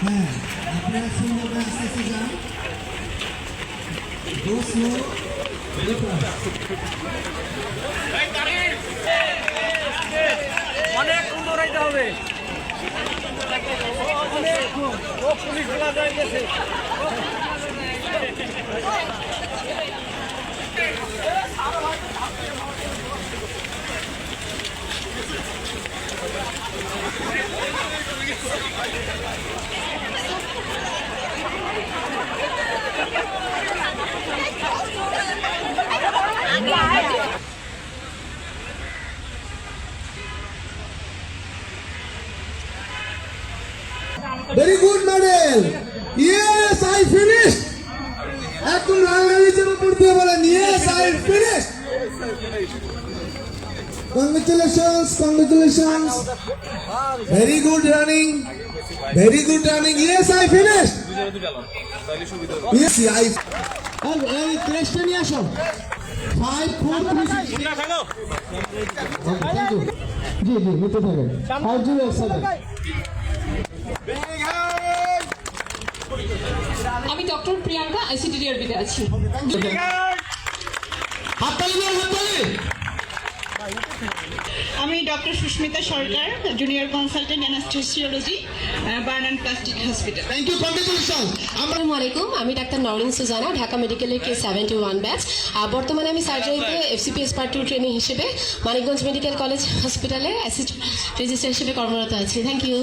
হ্যাঁ, আপনারা সুন্দরভাবে আস্তে আস্তে যান। Go slow, go fast. অনেক সুন্দর হইতে হবে। পুলিশ গুলা যাইতেছে। Very good medal. Yes, I finished. একদম লাল গাড়ির উপর দিয়ে বলেন yes, I finished. Congratulations, congratulations. Very good running. Very good running. Yes, I finished. Yes, I. আর এই ক্রেস্টে নিয়ে আসো 5 4 3 6 থ্যাংক ইউ জি জি নিতে থাকেন 5087 আমি ডক্টর প্রিয়াঙ্কা আইসিডিডিআরবিতে আছি। আমি doctor Sushmita Sarkar, junior consultant anaesthesiology, burn and plastic hospital. Thank you congratulation. আসসালামু আলাইকুম, আমি ডাক্তার নওরিন সুজানা, ঢাকা মেডিকেলের K71 ব্যাচ। বর্তমানে আমি সার্জারিতে FCPS পার্ট 2 ট্রেনিং হিসেবে মানিকগঞ্জ মেডিকেল কলেজ হসপিটালে অ্যাসিস্ট্যান্ট রেজিস্ট্রার হিসেবে কর্মরত আছি। Thank you.